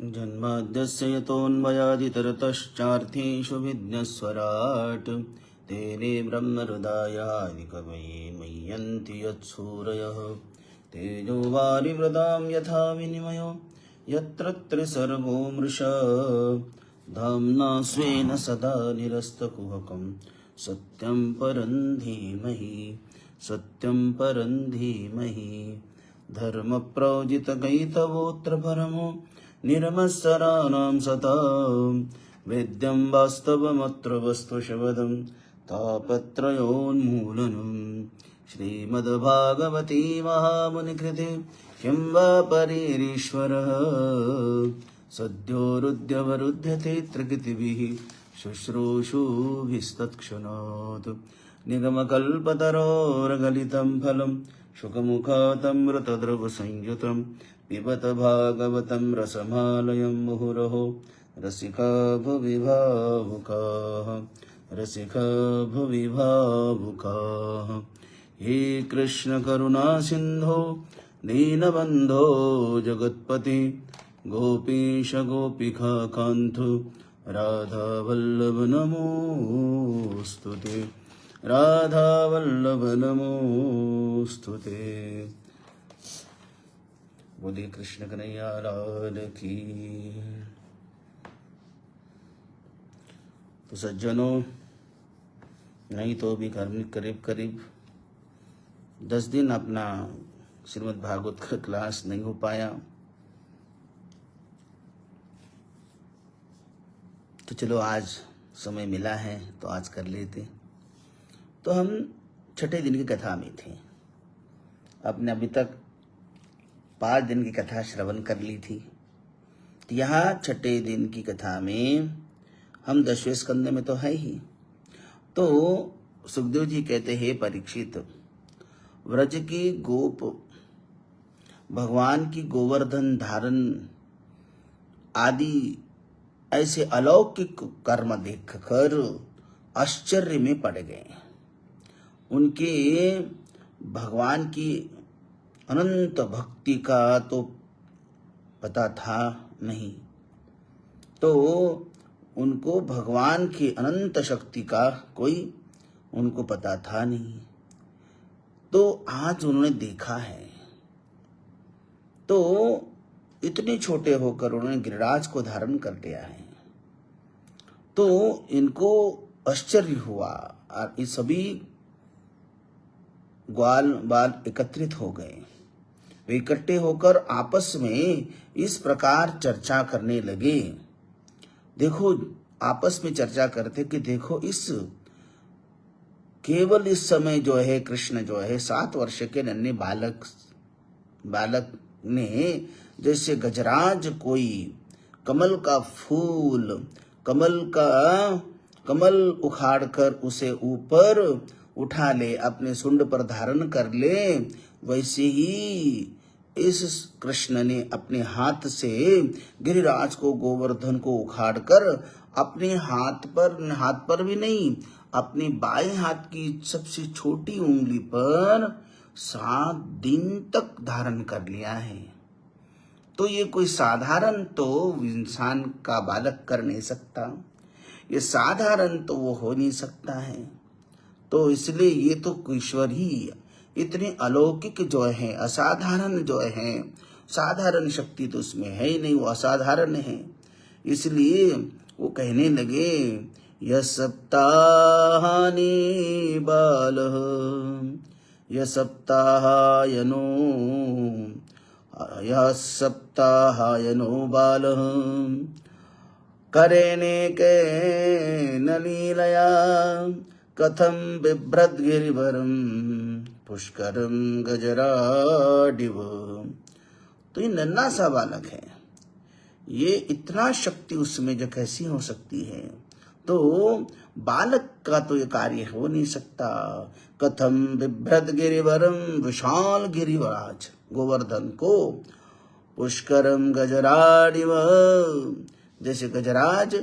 जन्माद्यस्य यतोऽन्वयादितरतश्चार्थेषु विघ्नस्वराट् तेने ब्रह्महृदायादिकवये मह्यन्ति यत्सूरयः तेजो वारिमृदां यथा विनिमयो यत्र त्रिसर्गो मृषा धाम्ना स्वेन सदा निरस्तकुहकं सत्यं परं धीमहि धर्मप्रोजितकैतवोऽत्र परमो निर्मत्सराणां सतां वेद्यं वास्तवमत्र वस्तुशवदं तापत्रयोन्मूलनं श्रीमद्भागवते महामुनिकृते किं वा परेरीश्वरः सद्योरुद्यवरुध्यते त्रिकृतिभिः शुश्रूषुभिस्तत्क्षणात् निगमकल्पतरोर्गलितं फलं शुकमुखातमृतद्रवसंयुतं पिबत भागवतं रसमालयं मुहुरहो रसिका भुवि भावुकाः हे कृष्ण करुणा सिन्धो दीनबन्धो जगत्पते गोपीश गोपिका कान्त राधावल्लभ नमोस्तुते राधावल्लभ नमोस्तुते। बोलिए कृष्ण कन्हैया लाल की। तो सज्जनों, नहीं तो भी करीब 10 दिन अपना श्रीमद् भागवत का क्लास नहीं हो पाया, तो चलो आज समय मिला है तो आज कर लेते। तो हम छठे दिन की कथा में थे। आपने अभी तक 5 दिन की कथा श्रवण कर ली थी। तो यहाँ छठे दिन की कथा में हम 10वें स्कंद में तो है ही। तो सुखदेव जी कहते हैं, परीक्षित, व्रज की गोप भगवान की गोवर्धन धारण आदि ऐसे अलौकिक कर्म देखकर आश्चर्य में पड़ गए। उनके भगवान की अनंत भक्ति का तो पता था नहीं, तो उनको भगवान की अनंत शक्ति का कोई उनको पता था नहीं। तो आज उन्होंने देखा है, तो इतने छोटे होकर उन्होंने गिरिराज को धारण कर लिया है। तो इनको आश्चर्य हुआ और ये सभी ग्वाल बाल एकत्रित हो गए। वे इकट्ठे होकर आपस में इस प्रकार चर्चा करने लगे। देखो, आपस में चर्चा करते कि देखो, इस केवल इस समय जो है कृष्ण जो है 7 वर्ष के नन्हे बालक ने जैसे गजराज कोई कमल का फूल कमल उखाड़कर उसे ऊपर उठा ले, अपने सुंड पर धारण कर ले, वैसे ही इस कृष्ण ने अपने हाथ से गिरिराज को गोवर्धन को उखाड़कर अपने हाथ पर भी नहीं, अपने बाएं हाथ की सबसे छोटी उंगली पर 7 दिन तक धारण कर लिया है। तो ये कोई साधारण तो इंसान का बालक कर नहीं सकता, ये साधारण तो वो हो नहीं सकता है। तो इसलिए ये तो ईश्वर ही इतने अलौकिक जो है, असाधारण जो है, साधारण शक्ति तो उसमें है ही नहीं, वो असाधारण है। इसलिए वो कहने लगे, यह सप्ताहानि बालः यह सप्ताहायनो बालः करेणेके न लीलया कथं बिभ्रद्गिरिवरं पुष्करं गजराडिव। तो ये नन्हा सा बालक है, ये इतना शक्ति उसमें जो कैसी हो सकती है? तो बालक का तो ये कार्य हो नहीं सकता। कथम बिभ्रद गिरिवरम, विशाल गिरिराज गोवर्धन को, पुष्करम गजराडिव, जैसे गजराज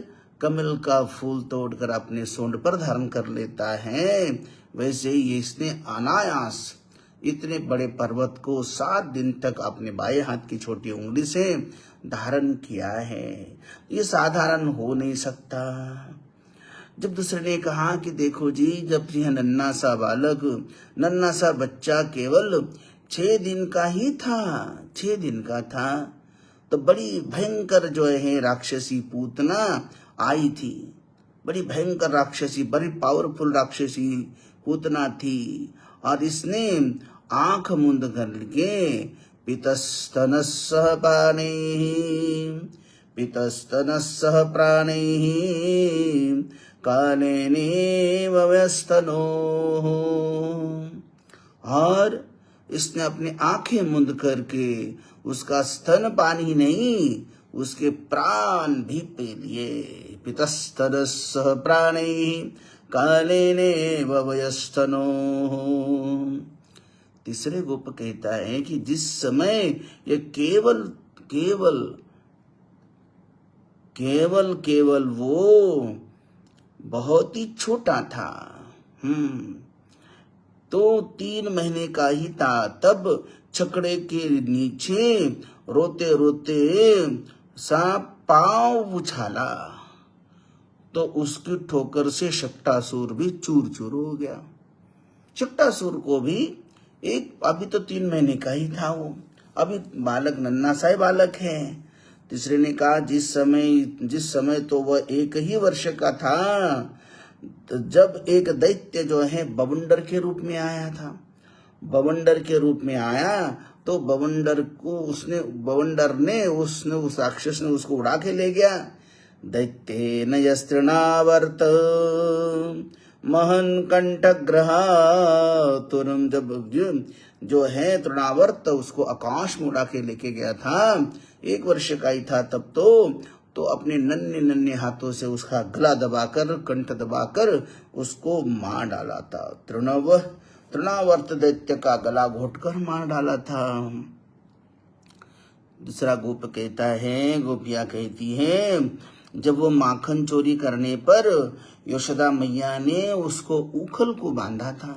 कमल का फूल तोड़कर अपने सूंड पर धारण कर लेता है, वैसे ही इसने अनायास इतने बड़े पर्वत को 7 दिन तक अपने बाएं हाथ की छोटी उंगली से धारण किया है। ये साधारण हो नहीं सकता। जब दूसरे ने कहा कि देखो जी, जब यह नन्हा सा बालक, नन्हा सा बच्चा केवल 6 दिन का ही था, 6 दिन का था, तो बड़ी भयंकर जो है राक्षसी पूतना आई थी। बड़ी भयंकर राक्षसी, बड़ी पावरफुल राक्षसी पूतना थी। और इसने आंख मूंद करके पितस्तनस्सह प्राणैः, पितस्तनस्सह प्राणैः कालेनेव व्यस्तनोः, और इसने अपनी आंखें मूंद करके उसका स्तन पानी नहीं, उसके प्राण भी पी लिए। पितस्तनस्सह प्राणैः कालेनेव व्यस्तनोः। तीसरे गोप कहता है कि जिस समय ये केवल केवल केवल केवल वो बहुत ही छोटा था, तो 3 महीने का ही था, तब छकड़े के नीचे रोते रोते सा पांव उछाला, तो उसकी ठोकर से शक्टासुर भी चूर चूर हो गया। शक्टासुर को भी अभी तो 3 महीने का ही था वो, अभी बालक नन्हा सा बालक है। तीसरे ने कहा जिस समय तो वह 1 ही वर्ष का था, तो जब एक दैत्य जो है बवंडर के रूप में आया था, बवंडर के रूप में आया, तो बवंडर ने उस राक्षस ने उसको उड़ा के ले गया। दैत्येन यस्तृणावर्त महन कंठग्रहा, तुरंत जब जो है तृणावर्त उसको आकाश में उड़ा के लेके गया था, 1 वर्ष का ही था तब तो अपने नन्हे नन्हे हाथों से उसका गला दबाकर, कंठ दबाकर उसको मार डाला था। तृणावर्त दैत्य का गला घोटकर मार डाला था। दूसरा गोप कहता है, गोपिया कहती है, जब वो माखन चोरी करने पर यशोदा मैया ने उसको उखल को बांधा था,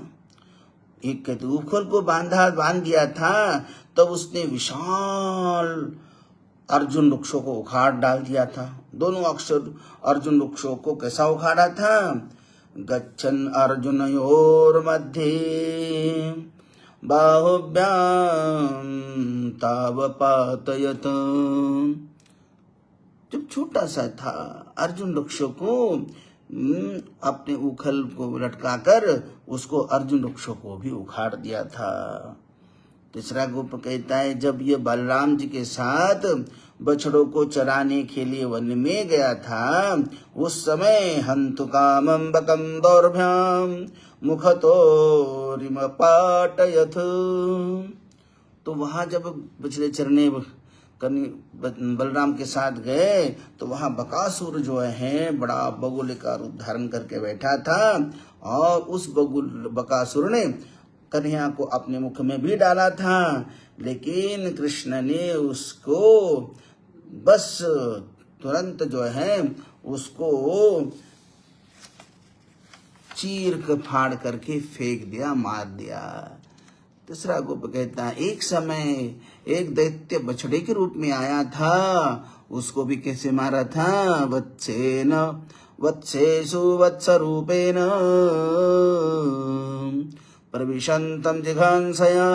एक कहते उखल को बांध दिया था, तब उसने विशाल अर्जुन वृक्षों को उखाड़ डाल दिया था। दोनों अक्षर अर्जुन वृक्षों को कैसा उखाड़ा था? गच्छन् अर्जुनयोर मध्ये बाहुभ्यां तावपातयत। जब छोटा सा था, अर्जुन वृक्षों को अपने उखल को लटकाकर उसको अर्जुन वृक्षों को भी उखाड़ दिया था। तीसरा गोप कहता है, जब ये बलराम जी के साथ बछड़ों को चराने के लिए वन में गया था, उस समय हंतु कामं बकं दौर्भ्याम मुखतो रिमपाटयथ। तो वहां जब बछड़े चरने बलराम के साथ गए, तो वहां बकासुर जो है बड़ा बगुल का रूप धारण करके बैठा था, और उस बकासुर ने कन्हैया को अपने मुख में भी डाला था, लेकिन कृष्ण ने उसको बस तुरंत जो है उसको चीर कर फाड़ करके फेंक दिया, मार दिया। तीसरा गोप कहता है, एक समय एक दैत्य बछड़े के रूप में आया था, उसको भी कैसे मारा था? वत्सेन वत्सेषु वत्स रूपेण प्रविशन्तं जिघांसया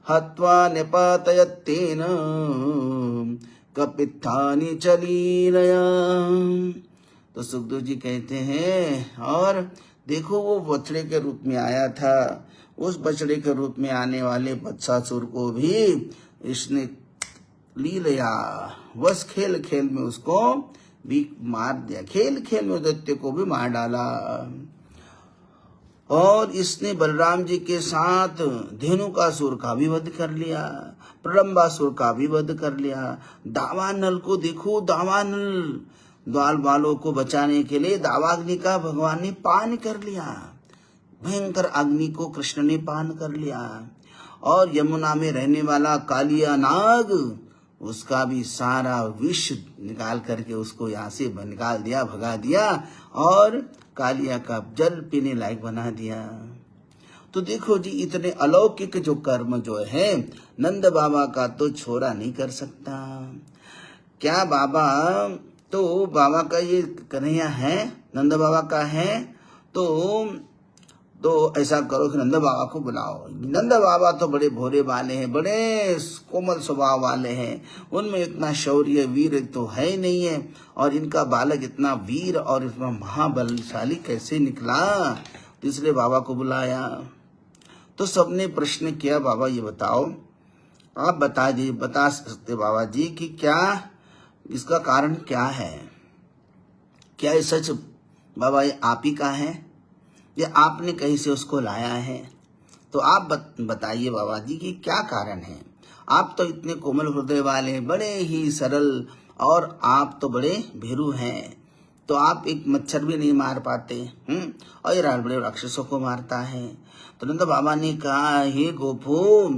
हत्वा निपातयत्तेन कपित्थानि च लीलया। तो सुखदेव जी कहते हैं, और देखो वो बछड़े के रूप में आया था, उस बछड़े के रूप में आने वाले वत्सासुर को भी इसने लीलया बस खेल खेल में उसको भी मार दिया, खेल खेल में दैत्य को भी मार डाला। और इसने बलराम जी के साथ धेनुकासुर का भी वध कर लिया, प्रलंबासुर का भी वध कर लिया। दावानल को देखो, दावानल द्वाल बालों को बचाने के लिए दावाग्नि का भगवान ने पान कर लिया, भयंकर अग्नि को कृष्ण ने पान कर लिया। और यमुना में रहने वाला कालिया नाग, उसका भी सारा विष निकाल करके उसको यहाँ से निकाल दिया, भगा दिया, और कालिया का जल पीने लायक बना दिया। तो देखो जी, इतने अलौकिक जो कर्म जो है नंद बाबा का तो छोरा नहीं कर सकता। क्या बाबा, तो बाबा का ये कन्हैया है, नंद बाबा का है, तो ऐसा करो कि नंद बाबा को बुलाओ। नंद बाबा तो बड़े भोले वाले हैं, बड़े कोमल स्वभाव वाले हैं, उनमें इतना शौर्य वीर तो है ही नहीं है, और इनका बालक इतना वीर और इतना महाबलशाली कैसे निकला, तो इसलिए बाबा को बुलाया। तो सबने प्रश्न किया, बाबा ये बताओ, आप बता सकते बाबा जी कि क्या इसका कारण क्या है? क्या ये सच बाबा ये आप ही का है या आपने कहीं से उसको लाया है? तो आप बताइए बाबा जी कि क्या कारण है। आप तो इतने कोमल हृदय वाले, बड़े ही सरल, और आप तो बड़े भीरू हैं, तो आप एक मच्छर भी नहीं मार पाते, और ये बड़े राक्षसों को मारता है। तो नंद बाबा ने कहा, हे गोपो,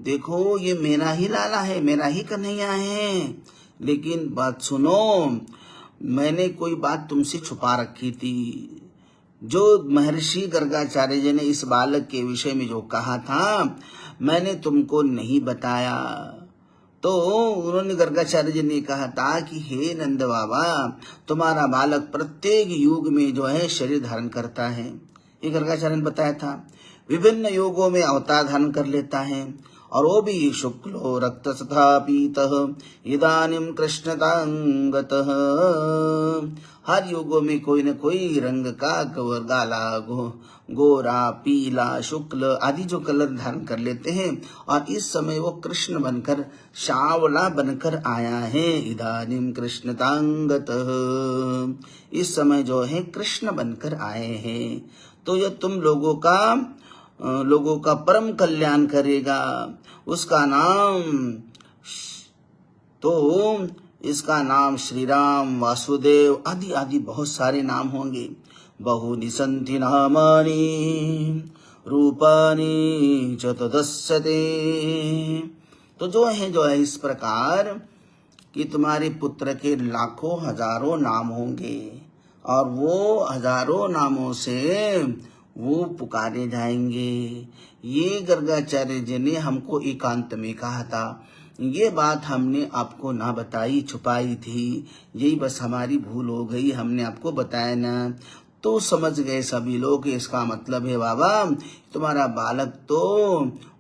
देखो ये मेरा ही लाला है, मेरा ही कन्हैया है, लेकिन बात सुनो, मैंने कोई बात तुमसे छुपा रखी थी। जो महर्षि गर्गाचार्य जी ने इस बालक के विषय में जो कहा था, मैंने तुमको नहीं बताया। तो उन्होंने गर्गाचार्य जी ने कहा था कि हे नंद बाबा, तुम्हारा बालक प्रत्येक युग में जो है शरीर धारण करता है, ये गर्गाचार्य ने बताया था। विभिन्न युगों में अवतार धारण कर लेता है, और वो भी शुक्लो रक्त तथा पीतः इदानीं कृष्णतांगतः। हर युगों में कोई न कोई रंग का गाला, गोरा, पीला, शुक्ल आदि जो कलर धारण कर लेते हैं, और इस समय वो कृष्ण बनकर, सांवला बनकर आया है। इदानीं कृष्णतांगतः, इस समय जो है कृष्ण बनकर आए हैं। तो यह तुम लोगों का परम कल्याण करेगा। उसका नाम, तो इसका नाम श्री राम, वासुदेव आदि आदि बहुत सारे नाम होंगे। बहुनि सन्ति नामानि रूपानि च तदस्यते। तो जो है इस प्रकार कि तुम्हारे पुत्र के लाखों हजारों नाम होंगे, और वो हजारों नामों से वो पुकारे जाएंगे। ये गर्गाचार्य जी ने हमको एकांत में कहा था, ये बात हमने आपको ना बताई, छुपाई थी, यही बस हमारी भूल हो गई, हमने आपको बताया ना। तो समझ गए सभी लोग, इसका मतलब है बाबा तुम्हारा बालक तो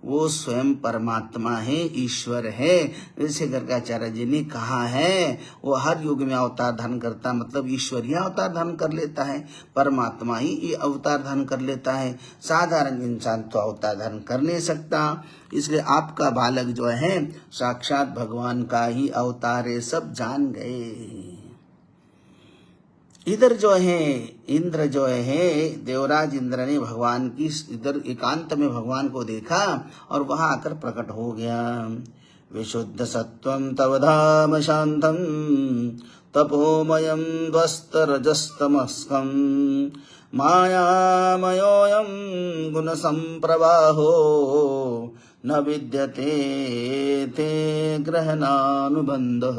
वो स्वयं परमात्मा है, ईश्वर है। जैसे गर्गाचार्य जी ने कहा है, वो हर युग में अवतार धारण करता, मतलब ईश्वर ही अवतार धारण कर लेता है, परमात्मा ही ये अवतार धारण कर लेता है, साधारण इंसान तो अवतार धारण कर नहीं सकता। इसलिए आपका बालक जो है साक्षात भगवान का ही अवतार है, सब जान गए। इधर जो है इंद्र जो है, देवराज इंद्र ने भगवान की इधर एकांत में भगवान को देखा, और वहां आकर प्रकट हो गया। विशुद्ध सत्वं तव धाम शांतम तपोमयं ध्वस्त रजस्तमस्कं मायामयोऽयं गुण संप्रवाहो न विद्यते ते ग्रहणानुबंधः।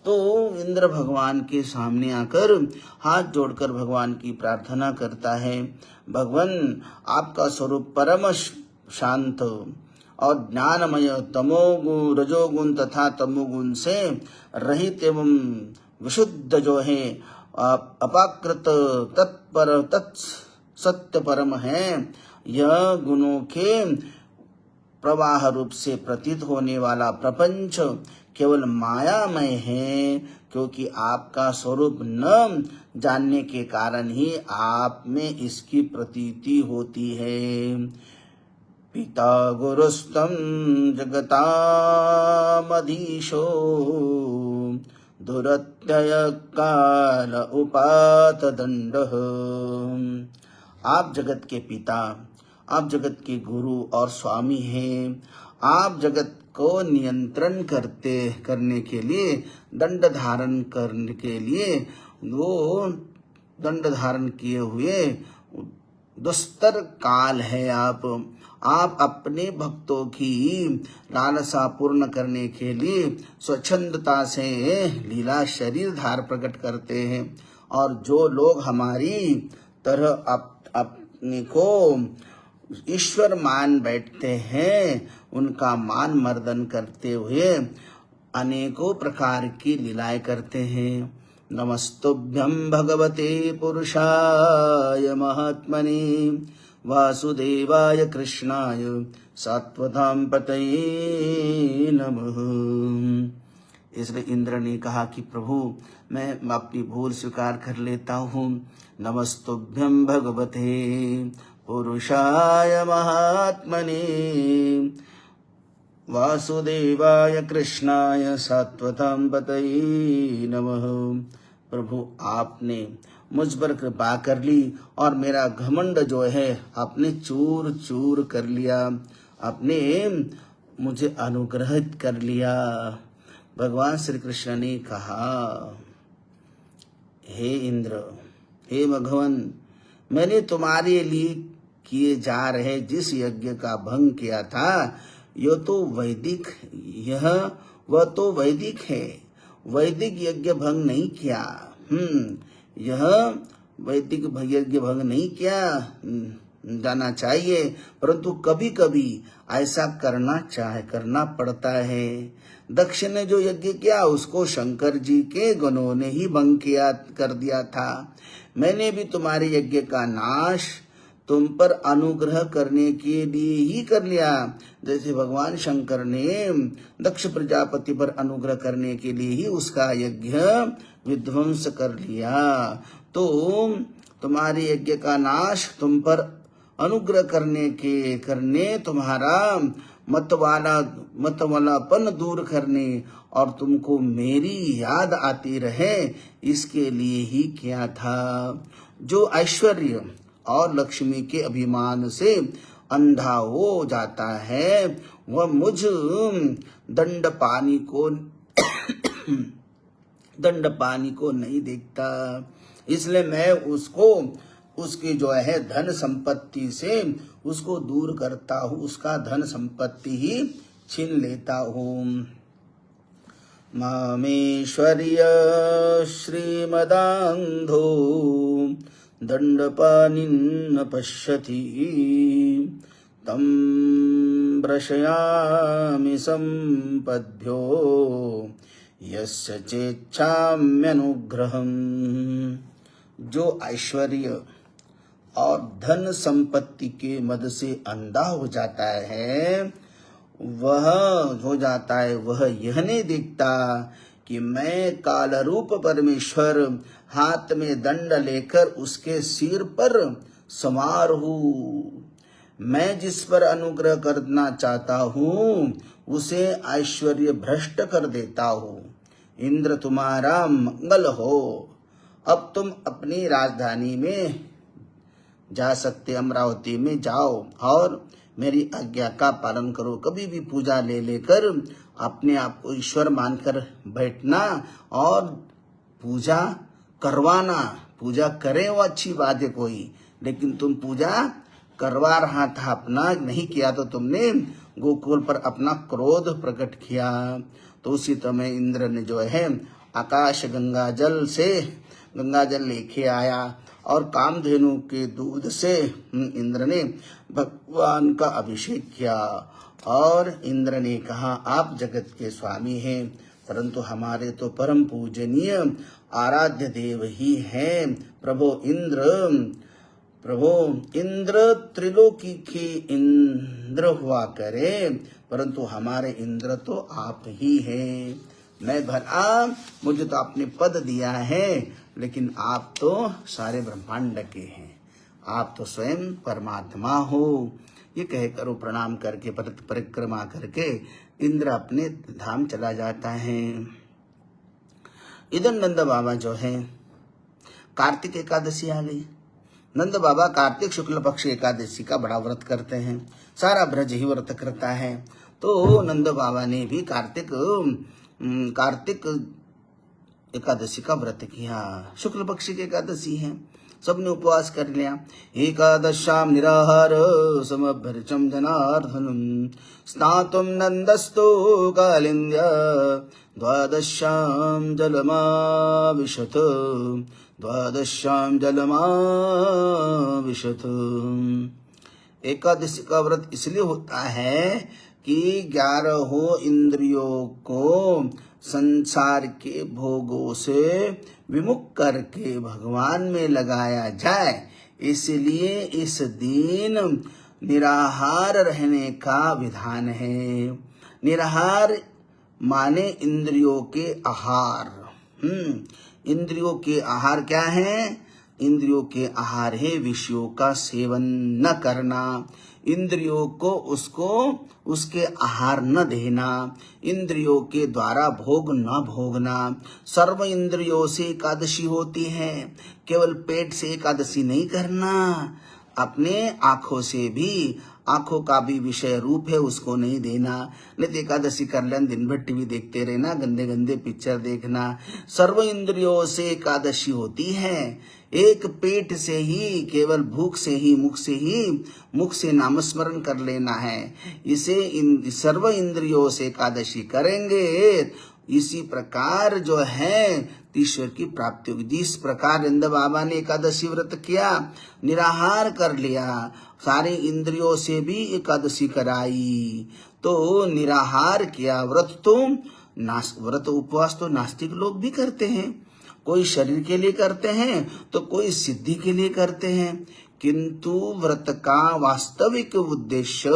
तो इंद्र भगवान के सामने आकर हाथ जोड़कर भगवान की प्रार्थना करता है। भगवान आपका स्वरूप परम शांत और ज्ञानमय, तमोगुण, रजोगुण तथा तमोगुण से रहित एवं विशुद्ध जो है, अपाकृत, तत्पर, तत्सत्य परम है। यह गुणों के प्रवाह रूप से प्रतीत होने वाला प्रपंच केवल मायामय है, क्योंकि आपका स्वरूप न जानने के कारण ही आप में इसकी प्रतीति होती है। पिता गुरुस्तं जगतामधीशो दुरत्यय काल उपात दंडः। आप जगत के पिता, आप जगत के गुरु और स्वामी हैं। आप जगत को नियंत्रण करने के लिए, दंड धारण करने के लिए, वो दंड धारण किए हुए दुस्तर काल है। आप अपने भक्तों की लालसा पूर्ण करने के लिए स्वच्छंदता से लीला शरीर धार प्रकट करते हैं। और जो लोग हमारी तरह अपने को ईश्वर मान बैठते हैं, उनका मान मर्दन करते हुए अनेकों प्रकार की लीलाएं करते हैं। नमस्तुभ्यं भगवते पुरुषाय महात्मने वासुदेवाय कृष्णाय सात्वतां पतये नमः। इसलिए इंद्र ने कहा कि प्रभु मैं अपनी भूल स्वीकार कर लेता हूँ। नमस्तुभ्यं भगवते पुरुषाय महात्मने वासुदेवाय कृष्णाय सात्वतां पतये नमः। प्रभु आपने मुझ पर कृपा कर ली और मेरा घमंड जो है आपने चूर चूर कर लिया, आपने मुझे अनुग्रहित कर लिया। भगवान श्री कृष्ण ने कहा, हे इंद्र, हे भगवान, मैंने तुम्हारे लिए किए जा रहे जिस यज्ञ का भंग किया था वह तो वैदिक है, वैदिक यज्ञ भंग नहीं किया। यह वैदिक यज्ञ भंग नहीं किया जाना चाहिए, परंतु कभी कभी ऐसा करना पड़ता है। दक्ष ने जो यज्ञ किया उसको शंकर जी के गणों ने ही भंग कर दिया था। मैंने भी तुम्हारे यज्ञ का नाश तुम पर अनुग्रह करने के लिए ही कर लिया। जैसे भगवान शंकर ने दक्ष प्रजापति पर अनुग्रह करने के लिए ही उसका यज्ञ विध्वंस कर लिया, तो तुम्हारे यज्ञ का नाश तुम पर अनुग्रह करने तुम्हारा मतवालापन दूर करने और तुमको मेरी याद आती रहे, इसके लिए ही किया था। जो ऐश्वर्य और लक्ष्मी के अभिमान से अंधा हो जाता है वह मुझ दंडपानी को नहीं देखता। इसलिए मैं उसकी जो है धन संपत्ति से उसको दूर करता हूँ, उसका धन संपत्ति ही छीन लेता हूँ। मामेश्वर्य श्रीमदान्धो दंडपानिन्न पश्यति तं प्रशयामि संपद्यो यस्य चेच्छाम्यनुग्रहम्। जो ऐश्वर्य और धन संपत्ति के मद से अंधा हो जाता है वह यह नहीं देखता कि मैं काल रूप परमेश्वर हाथ में दंड लेकर उसके सिर पर सवार हूँ। मैं जिस पर अनुग्रह करना चाहता हूँ उसे ऐश्वर्य भ्रष्ट कर देता हूँ। इंद्र तुम्हारा मंगल हो। अब तुम अपनी राजधानी में जा सकते, अमरावती में जाओ और मेरी आज्ञा का पालन करो। कभी भी पूजा लेकर अपने आप को ईश्वर मानकर बैठना और पूजा करवाना। पूजा करे वो अच्छी बात है कोई, लेकिन तुम पूजा करवा रहा था अपना, नहीं किया तो तुमने गोकुल पर अपना क्रोध प्रकट किया। तो उसी समय इंद्र ने जो है आकाश गंगाजल लेके आया और कामधेनु के दूध से इंद्र ने भगवान का अभिषेक किया। और इंद्र ने कहा, आप जगत के स्वामी हैं, परंतु हमारे तो परम पूजनीय आराध्य देव ही हैं। प्रभो इंद्र त्रिलोकी के इंद्र हुआ करे, परंतु हमारे इंद्र तो आप ही हैं। मैं भला, मुझे तो आपने पद दिया है, लेकिन आप तो सारे ब्रह्मांड के हैं, आप तो स्वयं परमात्मा हो। ये कहकर वो प्रणाम करके परिक्रमा करके इंद्र अपने धाम चला जाता है। इधर नंद बाबा जो है, कार्तिक एकादशी आ गई। नंद बाबा कार्तिक शुक्ल पक्ष एकादशी का बड़ा व्रत करते हैं, सारा ब्रज ही व्रत करता है। तो नंद बाबा ने भी कार्तिक एकादशी का व्रत किया। शुक्ल पक्ष की एकादशी है, सबने उपवास कर लिया। एकादशाम निराहार समभ्यर्चम जनार्दनम स्नातुम नंदस्तो कालिंद्या द्वादशाम जलमाविशत द्वादश्यां जलमाविशत। एकादशी का व्रत इसलिए होता है कि 11 इंद्रियों को संसार के भोगों से विमुख करके भगवान में लगाया जाए, इसलिए इस दिन निराहार रहने का विधान है। निराहार माने इंद्रियों के आहार। इंद्रियों के आहार क्या है? इंद्रियों के आहार है विषयों का सेवन न करना, इंद्रियों को उसके आहार न देना, इंद्रियों के द्वारा भोग न भोगना। सर्व इंद्रियों से एकादशी होती है, केवल पेट से एकादशी नहीं करना। अपने आंखों से भी, आंखों का भी विषय रूप है, उसको नहीं देना। नहीं तो एकादशी कर लेना, दिन भर टीवी देखते रहना, गंदे गंदे पिक्चर देखना। सर्व इंद्रियों से एकादशी होती है। एक पेट से ही, केवल भूख से ही, मुख से नामस्मरण कर लेना है। इसे सर्व इंद्रियों से एकादशी करेंगे। इसी प्रकार जो है ईश्वर की प्राप्ति होगी। जिस प्रकार नंद बाबा ने एकादशी व्रत किया, निराहार कर लिया, सारे इंद्रियों से भी एकादशी कराई, तो निराहार किया। व्रत उपवास तो नास्तिक लोग भी करते हैं। कोई शरीर के लिए करते हैं तो कोई सिद्धि के लिए करते हैं, किंतु व्रत का वास्तविक उद्देश्य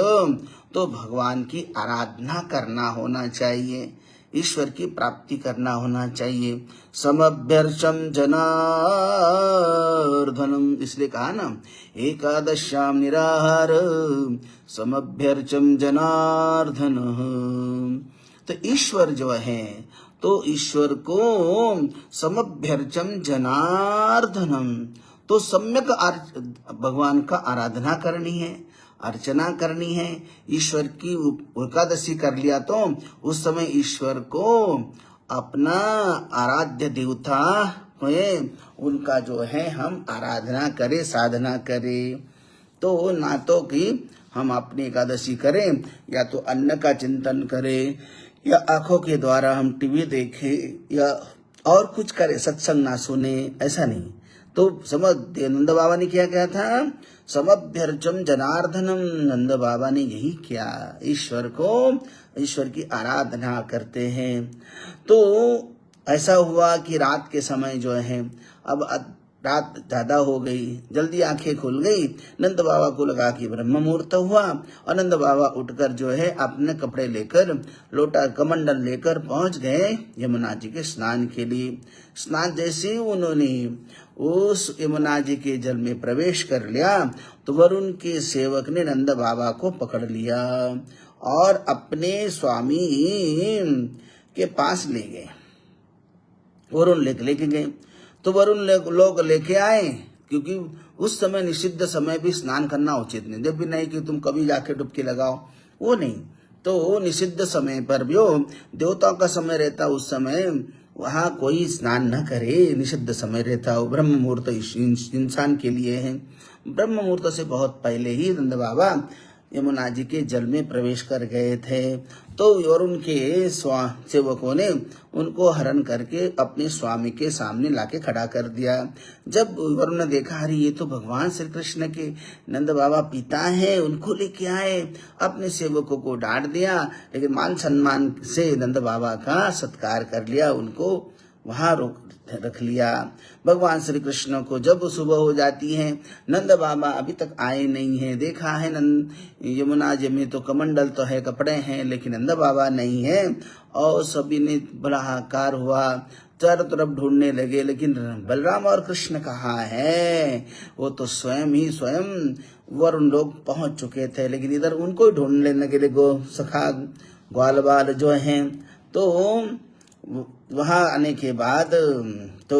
तो भगवान की आराधना करना होना चाहिए, ईश्वर की प्राप्ति करना होना चाहिए। समभ्यर्चम जनार्दनम, इसलिए कहा ना एकादश्याम निराहार समभ्यर्चम जनार्दन। तो ईश्वर जो है, तो ईश्वर को समभ्यर्चम जनार्दनम, तो सम्यक भगवान का आराधना करनी है, अर्चना करनी है। ईश्वर की एकादशी कर लिया तो उस समय ईश्वर को अपना आराध्य देवता है, उनका जो है हम आराधना करें, साधना करें। तो ना तो कि हम अपनी एकादशी करें या तो अन्न का चिंतन करें या आंखों के द्वारा हम टीवी देखें या और कुछ करें, सत्संग ना सुने, ऐसा नहीं। तो समझ नंद बाबा ने क्या कहा था? समभ्यर्चम जनार्दनम। नंद बाबा ने यही किया, ईश्वर की आराधना करते हैं। तो ऐसा हुआ कि रात के समय जो है, अब रात ज्यादा हो गई, जल्दी आंखें खुल गई। नंद बाबा को लगा कि ब्रह्म मुहूर्त हुआ, और नंद बाबा उठकर जो है अपने कपड़े लेकर, लोटा कमंडल लेकर पहुंच गए यमुना जी के स्नान के लिए। स्नान जैसे ही उन्होंने उस यमुना जी के जल में प्रवेश कर लिया, तो वरुण के सेवक ने नंद बाबा को पकड़ लिया और अपने स्वामी के पास ले गए। वरुण लेके गए, तो वरुण लोग लेके आए, क्योंकि उस समय निषिद्ध समय भी स्नान करना उचित नहीं। जब भी नहीं कि तुम कभी जाके डुबकी लगाओ, वो नहीं। तो निषिद्ध समय पर भी देवताओं का समय रहता, उस समय वहां कोई स्नान न करे, निषिद्ध समय रहता हो। ब्रह्म मुहूर्त इंसान के लिए है। ब्रह्म मुहूर्त से बहुत पहले ही नंद बाबा यमुना जी के जल में प्रवेश कर गए थे। तो वरुण के सेवकों ने उनको हरण करके अपने स्वामी के सामने लाके खड़ा कर दिया। जब वरुण ने देखा, अरे ये तो भगवान श्री कृष्ण के नंद बाबा पिता हैं, उनको लेके आए, अपने सेवकों को डांट दिया, लेकिन मान सम्मान से नंद बाबा का सत्कार कर लिया, उनको वहां रख लिया। भगवान श्री कृष्ण को जब सुबह हो जाती है, नंद बाबा अभी तक आए नहीं है। देखा है यमुना जी में तो कमंडल तो है, कपड़े हैं, लेकिन नंद बाबा नहीं है। और सभी ने बड़ा हाहाकार हुआ, चारों तरफ ढूंढने लगे, लेकिन बलराम और कृष्ण कहाँ है? वो तो स्वयं वरुण लोग पहुंच चुके थे, लेकिन इधर उनको ही ढूंढने लगे सखा ग्वाल बाल जो हैं। तो वहां आने के बाद तो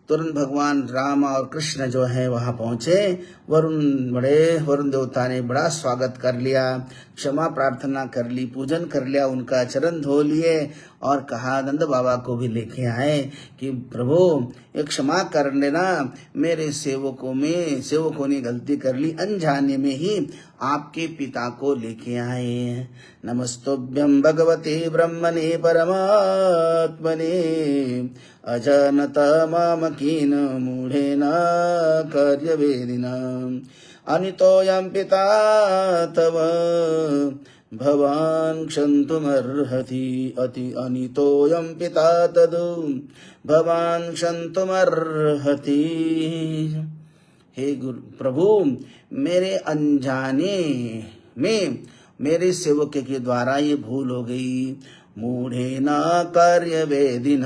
तुरंत भगवान राम और कृष्ण जो है वहां पहुंचे। वरुण देवता ने बड़ा स्वागत कर लिया, क्षमा प्रार्थना कर ली, पूजन कर लिया, उनका चरण धो लिए और कहा, नंद बाबा को भी लेके आए कि प्रभु एक क्षमा कर लेना, मेरे सेवकों ने गलती कर ली, अनजाने में ही आपके पिता को लेके आए हैं। नमस्तुभ्यं भगवते ब्रह्मणे परमात्मने अजानता मामकीन मूढ़ेन कार्यवेदिना अनितोऽयं पिता तव भवान् क्षन्तुमर्हति अति अनितोऽयं पिता तदु भवान् क्षन्तुमर्हति। हे गुरु प्रभु, मेरे अनजाने में मेरे सेवक के द्वारा ये भूल हो गई। मूढ़ेन कार्यवेदिन,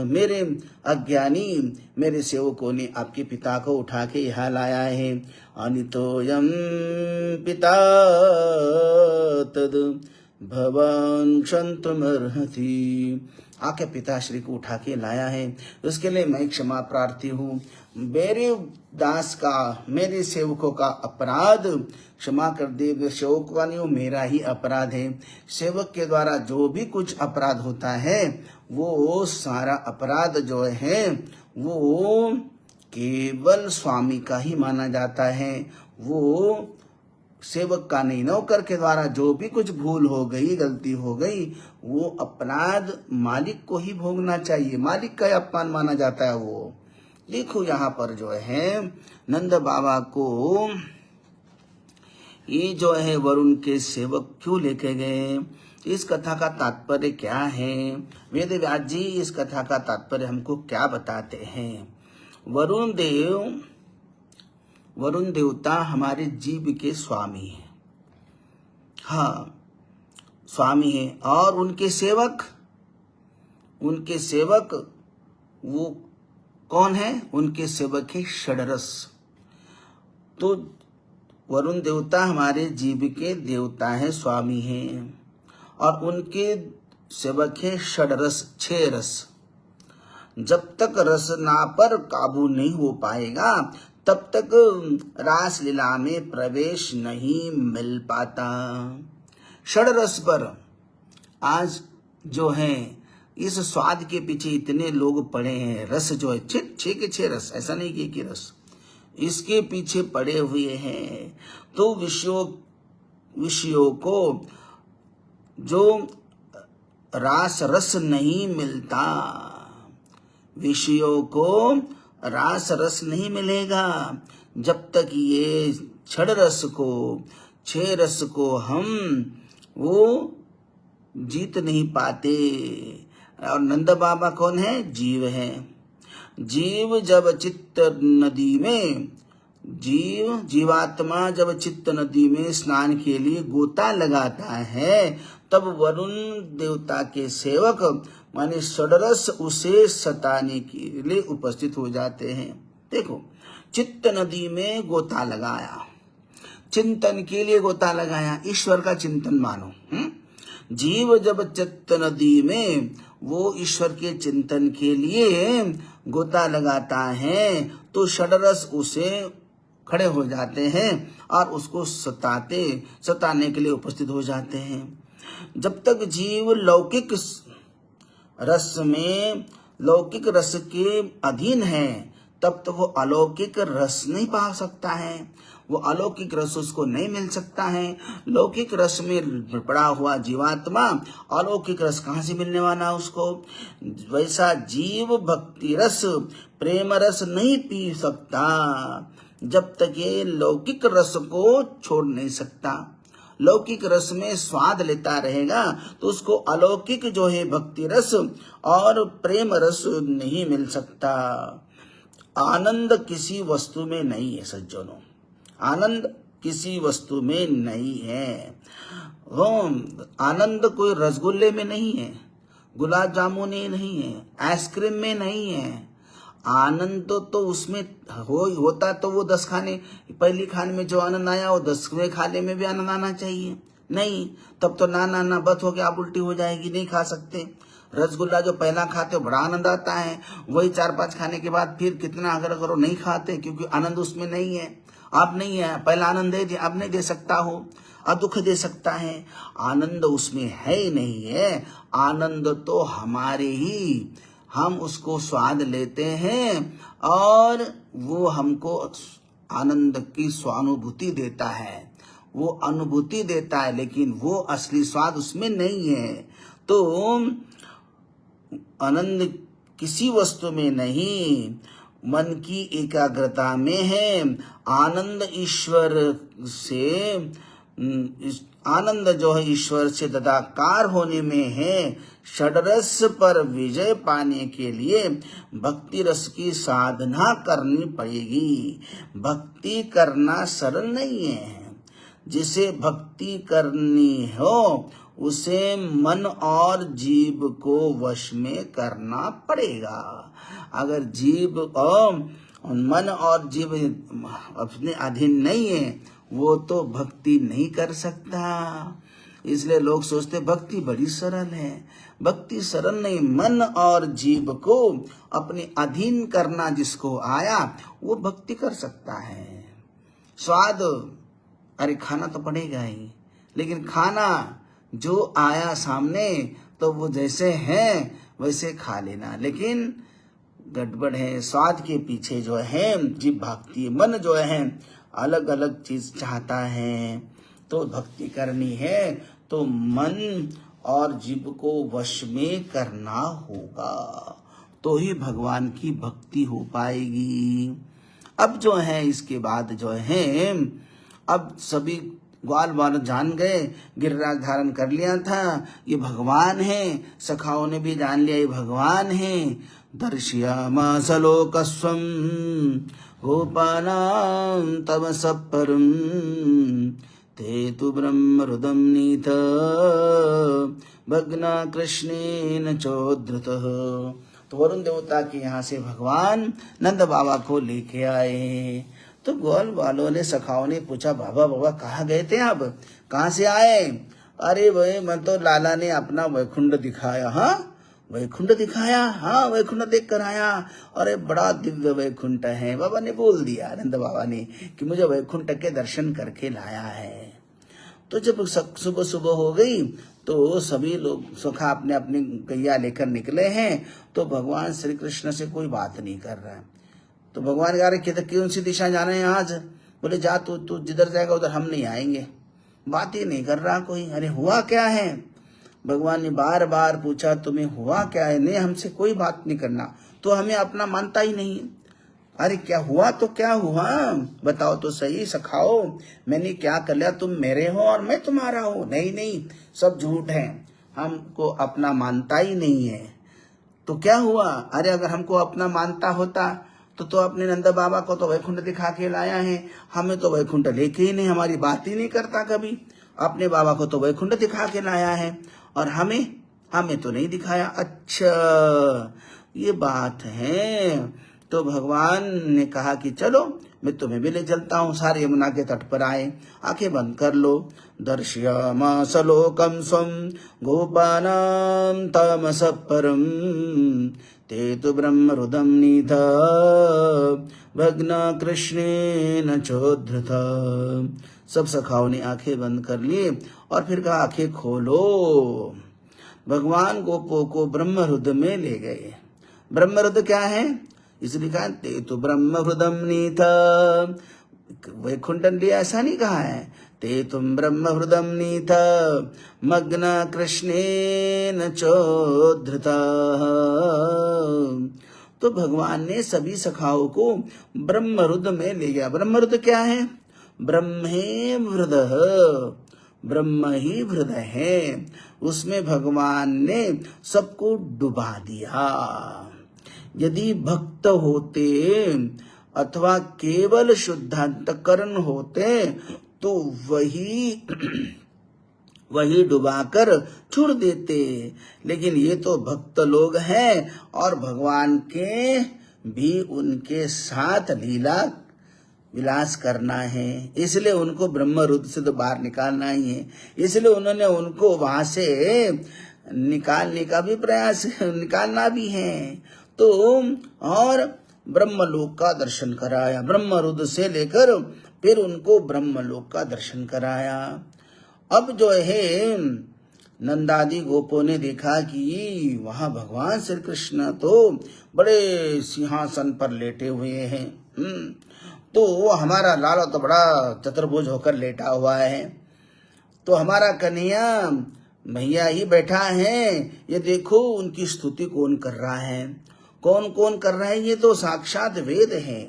मेरे अज्ञानी मेरे सेवकों ने आपके पिता को उठा के यहाँ लाया है। अनितोऽयं पिता तद भवान् क्षन्तुमर्हति, आपके पिताश्री को उठा के लाया है, उसके लिए मैं क्षमा प्रार्थी हूँ। मेरे दास का, मेरे सेवकों का अपराध क्षमा कर दे। सेवक का नहीं, वो मेरा ही अपराध है। सेवक के द्वारा जो भी कुछ अपराध होता है वो सारा अपराध जो है वो केवल स्वामी का ही माना जाता है, वो सेवक का नहीं। नौकर के द्वारा जो भी कुछ भूल हो गई, गलती हो गई, वो अपराध मालिक को ही भोगना चाहिए, मालिक का अपमान माना जाता है वो। देखो यहाँ पर जो है नंद बाबा को ये जो है वरुण के सेवक क्यों लेके गए, इस कथा का तात्पर्य क्या है, वेद व्यास जी इस कथा का तात्पर्य हमको क्या बताते हैं। वरुण देवता हमारे जीव के स्वामी हैं, हाँ स्वामी है। और उनके सेवक वो कौन है, उनके सेवक है षडरस। तो वरुण देवता हमारे जीव के देवता है, स्वामी हैं, और उनके सेवक है षडरस, 6 रस। जब तक रसना पर काबू नहीं हो पाएगा तब तक रास लीला में प्रवेश नहीं मिल पाता। षडरस पर आज जो है इस स्वाद के पीछे इतने लोग पड़े हैं। रस जो है 6 के 6 रस, ऐसा नहीं कि एक ही रस, इसके पीछे पड़े हुए हैं। तो विषयों को जो रास रस नहीं मिलता, विषयों को रास रस नहीं मिलेगा जब तक ये छड़ रस को, 6 रस को हम वो जीत नहीं पाते। और नंद बाबा कौन है, जीव है। जीव जब चित्त नदी में, जीवात्मा जब चित्त नदी में स्नान के लिए गोता लगाता है तब वरुण देवता के सेवक माने षडरस उसे सताने के लिए उपस्थित हो जाते हैं। देखो, चित्त नदी में गोता लगाया, चिंतन के लिए गोता लगाया, ईश्वर का चिंतन मानो। जीव जब चित्त नदी में वो ईश्वर के चिंतन के लिए गोता लगाता है तो षडरस उसे खड़े हो जाते हैं और उसको सताने के लिए उपस्थित हो जाते हैं। जब तक जीव लौकिक रस के अधीन है तब तक वो अलौकिक रस नहीं पा सकता है, वो अलौकिक रस उसको नहीं मिल सकता है। लौकिक रस में पड़ा हुआ जीवात्मा अलौकिक रस कहाँ से मिलने वाला उसको। वैसा जीव भक्ति रस, प्रेम रस नहीं पी सकता जब तक ये लौकिक रस को छोड़ नहीं सकता। लौकिक रस में स्वाद लेता रहेगा तो उसको अलौकिक जो है भक्ति रस और प्रेम रस नहीं मिल सकता। आनंद किसी वस्तु में नहीं है सज्जनों, आनंद किसी वस्तु में नहीं है। आनंद कोई रसगुल्ले में नहीं है, गुलाब जामुन में नहीं है, आइसक्रीम में नहीं है। आनंद तो उसमें होता तो वो 10 खाने, पहली खाने में जो आनंद आया वो 10वें खाने में भी आनंद आना चाहिए। नहीं, तब तो ना बत हो गया, आप उल्टी हो जाएगी, नहीं खा सकते। रसगुल्ला जो पहला खाते हो बड़ा आनंद आता है, वही 4-5 खाने के बाद फिर कितना अगर करो नहीं खाते, क्योंकि आनंद उसमें नहीं है। आप नहीं है, पहला आनंद दे दिया, अब नहीं दे सकता हो। अदुख दे सकता है? आनंद उसमें है ही नहीं है। आनंद तो हमारे ही, हम उसको स्वाद लेते हैं और वो हमको आनंद की स्वानुभूति देता है, वो अनुभूति देता है, लेकिन वो असली स्वाद उसमें नहीं है। तो आनंद किसी वस्तु में नहीं, मन की एकाग्रता में है। आनंद ईश्वर से, आनंद जो है ईश्वर से तदाकार होने में है। षडरस पर विजय पाने के लिए भक्ति रस की साधना करनी पड़ेगी। भक्ति करना सरल नहीं है। जिसे भक्ति करनी हो उसे मन और जीव को वश में करना पड़ेगा। अगर जीव और मन और जीव अपने अधीन नहीं है, वो तो भक्ति नहीं कर सकता। इसलिए लोग सोचते भक्ति बड़ी सरल है। भक्ति सरल नहीं, मन और जीव को अपने अधीन करना जिसको आया वो भक्ति कर सकता है। स्वाद, अरे खाना तो पड़ेगा ही, लेकिन खाना जो आया सामने तो वो जैसे है वैसे खा लेना। लेकिन गड़बड़ है, स्वाद के पीछे जो है जीव भागती है। मन जो है अलग अलग चीज चाहता है। तो भक्ति करनी है तो मन और जीव को वश में करना होगा, तो ही भगवान की भक्ति हो पाएगी। अब जो है इसके बाद जो है, अब सभी ग्वाल बाल जान गए, गिरिराज धारण कर लिया था, ये भगवान है। सखाओं ने भी जान लिया ये भगवान है। दर्शयामास लोकस्वं गोपानां तमसः परं ते तु ब्रह्महृदं नीत भग्ना कृष्णेन चोद्धृतः। तो वरुण देवता के यहाँ से भगवान नंद बाबा को लेके आए। तो ग्वाल वालों ने, सखाओं ने पूछा, बाबा बाबा कहाँ गए थे आप, कहाँ से आए? अरे भाई मैं तो लाला ने अपना वैकुंठ दिखाया। हाँ वैकुंठ दिखाया? हाँ वैकुंठ देख कर आया। अरे बड़ा दिव्य वैकुंठ है। बाबा ने बोल दिया, नंद बाबा ने, कि मुझे वैकुंठ के दर्शन करके लाया है। तो जब सुबह सुबह हो गई तो सभी लोग सखा अपने अपनी गैया लेकर निकले हैं। तो भगवान श्री कृष्ण से कोई बात नहीं कर रहा है। तो भगवान कह रहे कि कौन सी दिशा जाना है आज? बोले जा तू जिधर जाएगा उधर हम नहीं आएंगे। बात ही नहीं कर रहा कोई। अरे हुआ क्या है? भगवान ने बार बार पूछा, तुम्हें हुआ क्या है? नहीं हमसे कोई बात नहीं करना, तो हमें अपना मानता ही नहीं। अरे क्या हुआ? तो क्या हुआ बताओ तो सही सखाओ, मैंने क्या कर लिया? तुम मेरे हो और मैं तुम्हारा हूँ? नहीं नहीं, सब झूठ है, हमको अपना मानता ही नहीं है। तो क्या हुआ? अरे अगर हमको अपना मानता होता तो अपने नंद बाबा को तो वैकुंठ दिखा के लाया है। हमें तो वैकुंठ लेके ही नहीं, हमारी बात ही नहीं करता कभी। अपने बाबा को तो वैकुंठ दिखा के लाया है और हमें तो नहीं दिखाया। अच्छा ये बात है। तो भगवान ने कहा कि चलो मैं तुम्हें भी ले चलता हूँ। सारे यमुना के तट पर आए, आंखें बंद कर लो। दर्शयामास लोकं स्वं गोपानां तमसः परं ते तु ब्रह्महृदं नीत भग्ना कृष्णेन चोद्धृता। सब सखाओं ने आंखें बंद कर लिए और फिर कहा आंखें खोलो। भगवान गोपों को ब्रह्महृद में ले गए। ब्रह्महृद क्या है? इसलिए कहा ते तो ब्रह्महृदं नीत। वैकुंठ लिया ऐसा नहीं कहा है। ते तुम ब्रह्महृदं नीत मग्न कृष्णेन चोद्धृता। तो भगवान ने सभी सखाओं को ब्रह्महृद में ले गया। ब्रह्महृद क्या है? ब्रह्मे हृदय, ब्रह्म ही हृदय है। उसमें भगवान ने सबको डुबा दिया। यदि भक्त होते अथवा केवल शुद्धांतकरण होते तो वही डुबाकर छोड़ देते। लेकिन ये तो भक्त लोग हैं और भगवान के भी उनके साथ लीला विलास करना है, इसलिए उनको ब्रह्महृद से तो बाहर निकालना ही है। इसलिए उन्होंने उनको वहां से निकालने का भी प्रयास, निकालना भी है। तो और ब्रह्मलोक का दर्शन कराया। ब्रह्महृद से लेकर फिर उनको ब्रह्मलोक का दर्शन कराया। अब जो है नंदादि गोपों ने देखा कि वहां भगवान श्री कृष्ण तो बड़े सिंहासन पर लेटे हुए हैं। तो हमारा लाला तो बड़ा चतुर्भुज होकर लेटा हुआ है, तो हमारा कन्हैया भैया ही बैठा है। ये देखो उनकी स्तुति कौन कर रहा है, कौन कौन कर रहा है, ये तो साक्षात वेद है।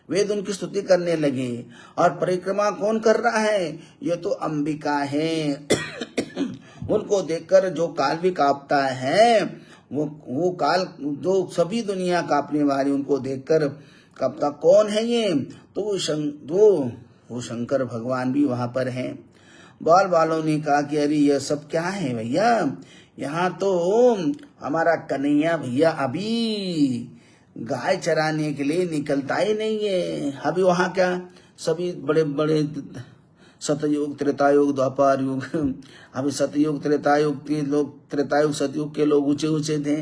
वेद उनकी स्तुति करने लगे। और परिक्रमा कौन कर रहा है, ये तो अंबिका है। उनको देखकर जो काल भी कांपता है, वो काल जो सभी दुनिया कांपने वाली, उनको देखकर कांपता कौन है ये, तो वो शंकर भगवान भी वहां पर हैं। बाल बालों ने कहा कि अरे ये सब क्या है भैया, यहाँ तो हमारा कन्हैया भैया अभी गाय चराने के लिए निकलता ही नहीं है। अभी वहाँ क्या सभी बड़े बड़े सतयुग त्रेतायुग द्वापर युग, अभी सतयुग त्रेतायुग के लोग, त्रेतायुग सतयुग के लोग ऊंचे ऊंचे थे,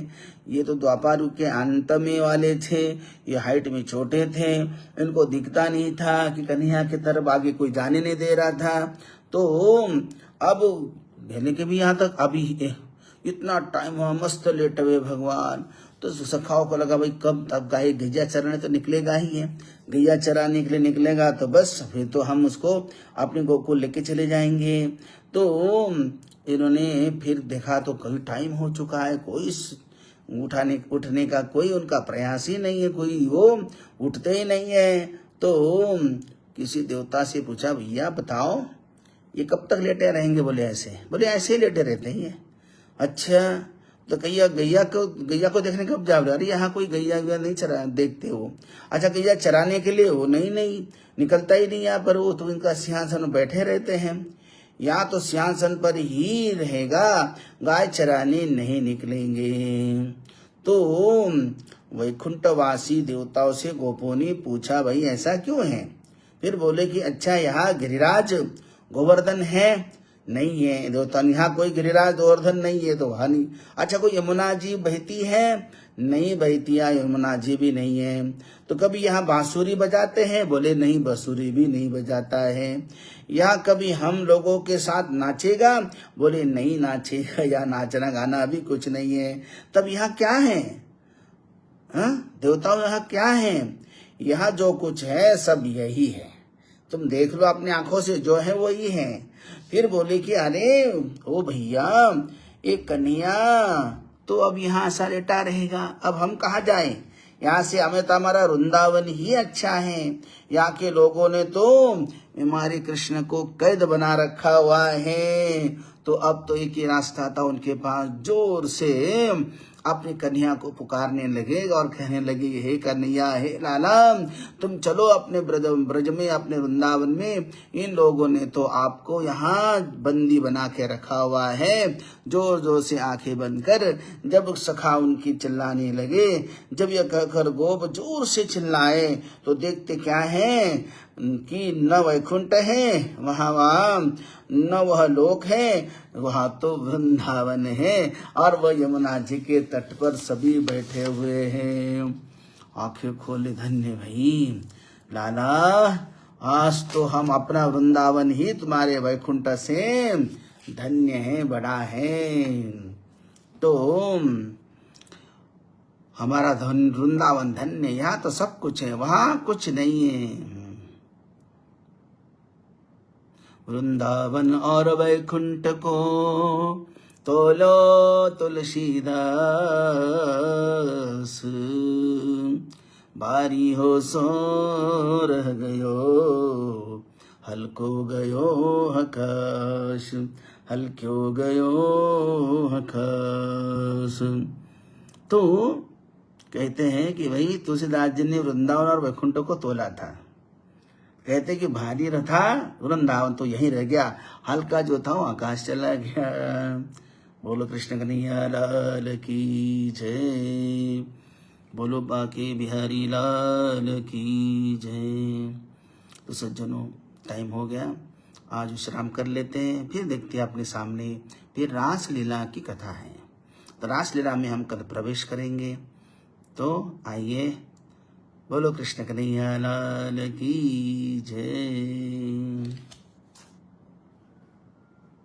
ये तो द्वापर युग के अंत में वाले थे। ये हाइट में छोटे थे, इनको दिखता नहीं था कि कन्हैया की तरफ आगे कोई जाने नहीं दे रहा था। तो अब भेले के भी यहाँ तक अभी इतना टाइम हुआ, मस्त लेटे हुए भगवान। तो सखाओं को लगा भाई कब तब गाय गैया चराने तो निकलेगा ही है, गैया चराने के लिए निकलेगा तो बस फिर तो हम उसको अपने गोकुल लेके चले जाएंगे। तो इन्होंने फिर देखा तो कभी टाइम हो चुका है, कोई उठने का कोई उनका प्रयास ही नहीं है, कोई वो उठते ही नहीं है। तो किसी देवता से पूछा भैया बताओ ये कब तक लेटे रहेंगे, बोले ऐसे ही लेटे रहते हैं। अच्छा तो गैया को देखने कब जा रहे, अरे यहाँ कोई गैया नहीं चरा देखते हो। अच्छा गैया चराने के लिए हो, नहीं निकलता ही नहीं यहाँ पर, वो तो इनका सिंहासन बैठे रहते हैं, या तो सिंहासन पर ही रहेगा, गाय चराने नहीं निकलेंगे। तो वैकुंठवासी देवताओं से गोपों ने पूछा भाई ऐसा क्यों है। फिर बोले कि अच्छा यहाँ गिरिराज गोवर्धन है, नहीं है देवता, यहाँ कोई गिरिराज गोवर्धन नहीं है तो हानि। अच्छा कोई यमुना जी बहती है, नहीं बहती, यमुना जी भी नहीं है। तो कभी यहाँ बांसुरी बजाते हैं, बोले नहीं बांसुरी भी नहीं बजाता है। यहाँ कभी हम लोगों के साथ नाचेगा, बोले नहीं नाचेगा, यहाँ नाचना गाना भी कुछ नहीं है। तब यहाँ क्या है, देवताओं यहाँ क्या है, यहाँ जो कुछ है सब यही है, तुम देख लो अपनी आंखों से, जो है वो ही है। फिर बोले कि अरे ओ भैया एक कन्हैया तो अब यहाँ ऐसा लेटा रहेगा, अब हम कहाँ जाएं, यहाँ से हमें तो हमारा वृंदावन ही अच्छा है। यहाँ के लोगों ने तो हमारे कृष्ण को कैद बना रखा हुआ है। तो अब तो एक ही रास्ता था उनके पास, जोर से अपनी कन्हैया को पुकारने लगे और कहने लगे हे कन्हैया हे लाला तुम चलो अपने ब्रज में, अपने वृंदावन में, इन लोगों ने तो आपको यहाँ बंदी बना के रखा हुआ है। जोर जोर से आंखें बंद कर जब सखा उनकी चिल्लाने लगे, जब यह कहकर गोप जोर से चिल्लाए तो देखते क्या है कि न वैकुंठ है वहाँ न वह लोक है, वहाँ तो वृंदावन है और वह यमुना जी के तट पर सभी बैठे हुए हैं। आंखें खोले धन्य भाई लाला, आज तो हम अपना वृंदावन ही तुम्हारे वैकुंठ से धन्य है, बड़ा है। तो हमारा वृंदावन धन्य, यहाँ तो सब कुछ है, वहाँ कुछ नहीं है। वृंदावन और वैकुंठ को तोलो तुलसीदास, बारी हो सो रह गयो, हल्को गयो आकाश, हल्क्यो गयो आकाश। तो कहते हैं कि भाई तुलसीदास जी ने वृंदावन और वैकुंठ को तोला था। कहते कि भारी था वृंदावन तो यहीं रह गया, हल्का जो था वो आकाश चला गया। बोलो कृष्ण कन्हैया लाल की जय, बोलो बाके बिहारी लाल की जय। तो सज्जनों टाइम हो गया, आज विश्राम कर लेते हैं, फिर देखते हैं अपने सामने फिर रासलीला की कथा है। तो रासलीला में हम कल प्रवेश करेंगे। तो आइए, बोलो कृष्ण कन्हैया लाल की जय।